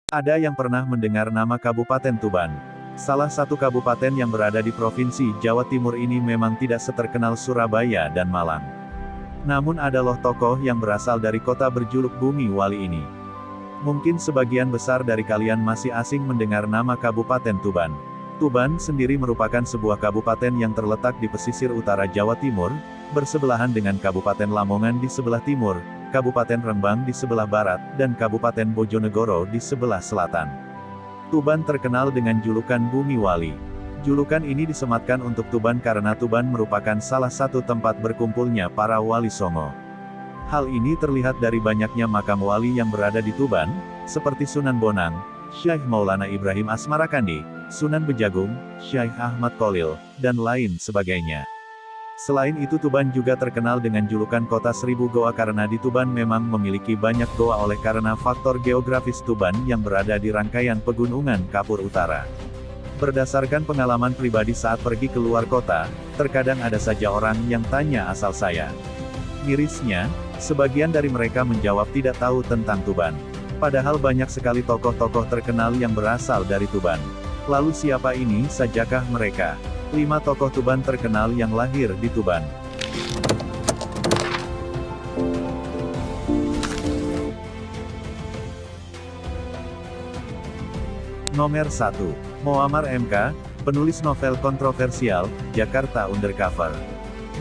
Ada yang pernah mendengar nama Kabupaten Tuban? Salah satu kabupaten yang berada di Provinsi Jawa Timur ini memang tidak seterkenal Surabaya dan Malang. Namun ada loh tokoh yang berasal dari kota berjuluk Bumi Wali ini. Mungkin sebagian besar dari kalian masih asing mendengar nama Kabupaten Tuban. Tuban sendiri merupakan sebuah kabupaten yang terletak di pesisir utara Jawa Timur, bersebelahan dengan Kabupaten Lamongan di sebelah timur, Kabupaten Rembang di sebelah barat, dan Kabupaten Bojonegoro di sebelah selatan. Tuban terkenal dengan julukan Bumi Wali. Julukan ini disematkan untuk Tuban karena Tuban merupakan salah satu tempat berkumpulnya para wali songo. Hal ini terlihat dari banyaknya makam wali yang berada di Tuban, seperti Sunan Bonang, Syekh Maulana Ibrahim Asmarakandi, Sunan Bejagung, Syekh Ahmad Kholil, dan lain sebagainya. Selain itu Tuban juga terkenal dengan julukan Kota Seribu Goa karena di Tuban memang memiliki banyak goa oleh karena faktor geografis Tuban yang berada di rangkaian pegunungan Kapur Utara. Berdasarkan pengalaman pribadi saat pergi keluar kota, terkadang ada saja orang yang tanya asal saya. Mirisnya, sebagian dari mereka menjawab tidak tahu tentang Tuban. Padahal banyak sekali tokoh-tokoh terkenal yang berasal dari Tuban. Lalu siapa ini sajakah mereka? 5 tokoh Tuban terkenal yang lahir di Tuban. Nomor 1. Moammar MK, penulis novel kontroversial, Jakarta Undercover.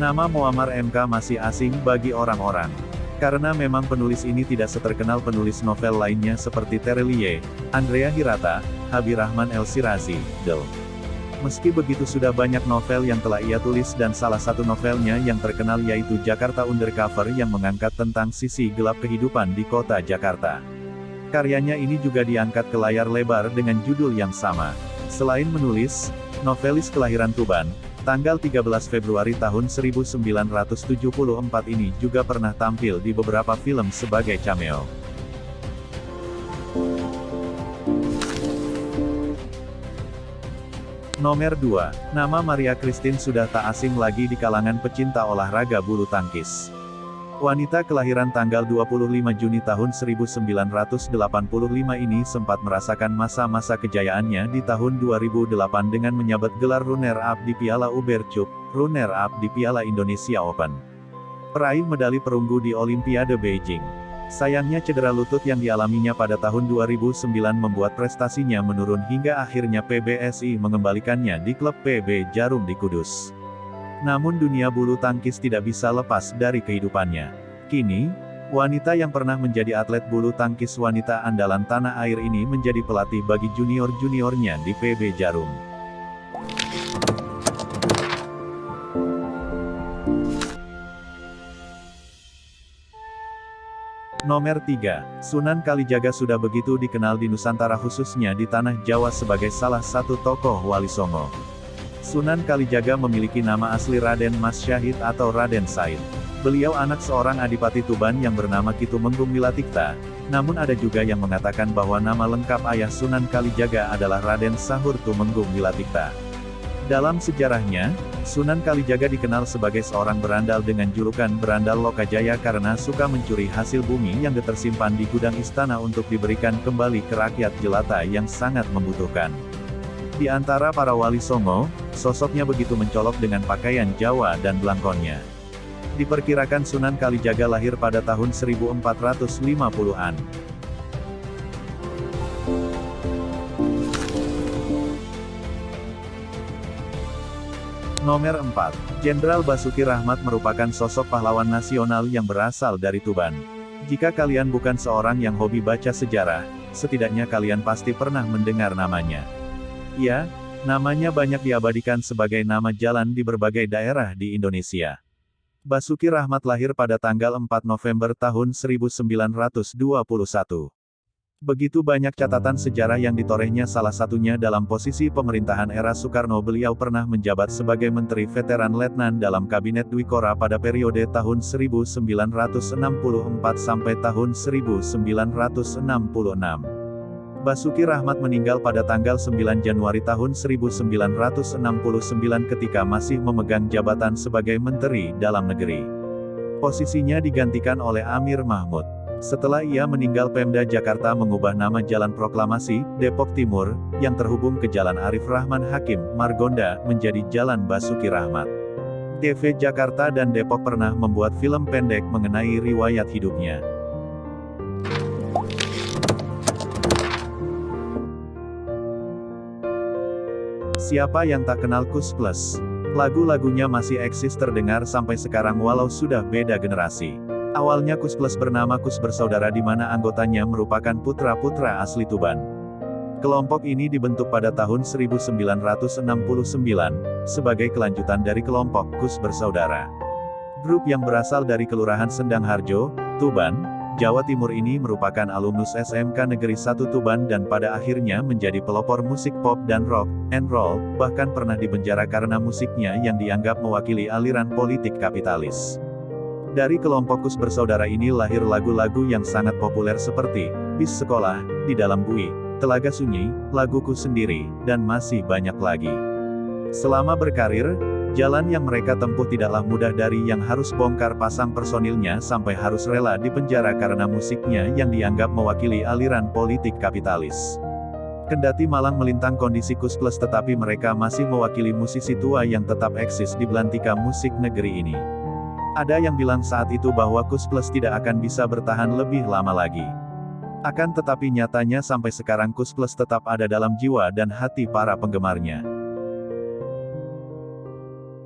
Nama Moammar MK masih asing bagi orang-orang. Karena memang penulis ini tidak seterkenal penulis novel lainnya seperti Terelie, Andrea Hirata, Habib Rahman El-Shirazi, Del. Meski begitu sudah banyak novel yang telah ia tulis dan salah satu novelnya yang terkenal yaitu Jakarta Undercover yang mengangkat tentang sisi gelap kehidupan di kota Jakarta. Karyanya ini juga diangkat ke layar lebar dengan judul yang sama. Selain menulis, novelis kelahiran Tuban, tanggal 13 Februari tahun 1974 ini juga pernah tampil di beberapa film sebagai cameo. Nomor 2. Nama Maria Christine sudah tak asing lagi di kalangan pecinta olahraga bulu tangkis. Wanita kelahiran tanggal 25 Juni tahun 1985 ini sempat merasakan masa-masa kejayaannya di tahun 2008 dengan menyabet gelar runner-up di Piala Uber Cup, runner-up di Piala Indonesia Open. Peraih medali perunggu di Olimpiade Beijing. Sayangnya cedera lutut yang dialaminya pada tahun 2009 membuat prestasinya menurun hingga akhirnya PBSI mengembalikannya di klub PB Jarum di Kudus. Namun dunia bulu tangkis tidak bisa lepas dari kehidupannya. Kini, wanita yang pernah menjadi atlet bulu tangkis wanita andalan tanah air ini menjadi pelatih bagi junior-juniornya di PB Jarum. Nomor 3. Sunan Kalijaga sudah begitu dikenal di Nusantara khususnya di Tanah Jawa sebagai salah satu tokoh wali songo. Sunan Kalijaga memiliki nama asli Raden Mas Syahid atau Raden Said. Beliau anak seorang adipati Tuban yang bernama Ki Tumenggung Wilatikta, namun ada juga yang mengatakan bahwa nama lengkap ayah Sunan Kalijaga adalah Raden Sahur Tumenggung Wilatikta. Dalam sejarahnya, Sunan Kalijaga dikenal sebagai seorang berandal dengan julukan Berandal Lokajaya karena suka mencuri hasil bumi yang tersimpan di gudang istana untuk diberikan kembali ke rakyat jelata yang sangat membutuhkan. Di antara para wali songo, sosoknya begitu mencolok dengan pakaian Jawa dan belangkonnya. Diperkirakan Sunan Kalijaga lahir pada tahun 1450-an. Nomor 4. Jenderal Basuki Rahmat merupakan sosok pahlawan nasional yang berasal dari Tuban. Jika kalian bukan seorang yang hobi baca sejarah, setidaknya kalian pasti pernah mendengar namanya. Ya, namanya banyak diabadikan sebagai nama jalan di berbagai daerah di Indonesia. Basuki Rahmat lahir pada tanggal 4 November tahun 1921. Begitu banyak catatan sejarah yang ditorehnya, salah satunya dalam posisi pemerintahan era Soekarno beliau pernah menjabat sebagai Menteri Veteran Letnan dalam Kabinet Dwi Kora pada periode tahun 1964 sampai tahun 1966. Basuki Rahmat meninggal pada tanggal 9 Januari tahun 1969 ketika masih memegang jabatan sebagai Menteri Dalam Negeri. Posisinya digantikan oleh Amir Mahmud. Setelah ia meninggal, Pemda Jakarta mengubah nama Jalan Proklamasi, Depok Timur, yang terhubung ke Jalan Arif Rahman Hakim, Margonda, menjadi Jalan Basuki Rahmat. TV Jakarta dan Depok pernah membuat film pendek mengenai riwayat hidupnya. Siapa yang tak kenal Koes Plus? Lagu-lagunya masih eksis terdengar sampai sekarang walau sudah beda generasi. Awalnya Koes Plus bernama Koes Bersaudara di mana anggotanya merupakan putra-putra asli Tuban. Kelompok ini dibentuk pada tahun 1969, sebagai kelanjutan dari kelompok Koes Bersaudara. Grup yang berasal dari Kelurahan Sendang Harjo, Tuban, Jawa Timur ini merupakan alumnus SMK Negeri 1 Tuban dan pada akhirnya menjadi pelopor musik pop dan rock and roll, bahkan pernah dipenjara karena musiknya yang dianggap mewakili aliran politik kapitalis. Dari kelompok Koes Bersaudara ini lahir lagu-lagu yang sangat populer seperti Bis Sekolah, Di Dalam Bui, Telaga Sunyi, Laguku Sendiri, dan masih banyak lagi. Selama berkarir, jalan yang mereka tempuh tidaklah mudah, dari yang harus bongkar pasang personilnya sampai harus rela dipenjara karena musiknya yang dianggap mewakili aliran politik kapitalis. Kendati malang melintang kondisi Koes Plus, tetapi mereka masih mewakili musisi tua yang tetap eksis di belantika musik negeri ini. Ada yang bilang saat itu bahwa Koes Plus tidak akan bisa bertahan lebih lama lagi. Akan tetapi nyatanya sampai sekarang Koes Plus tetap ada dalam jiwa dan hati para penggemarnya.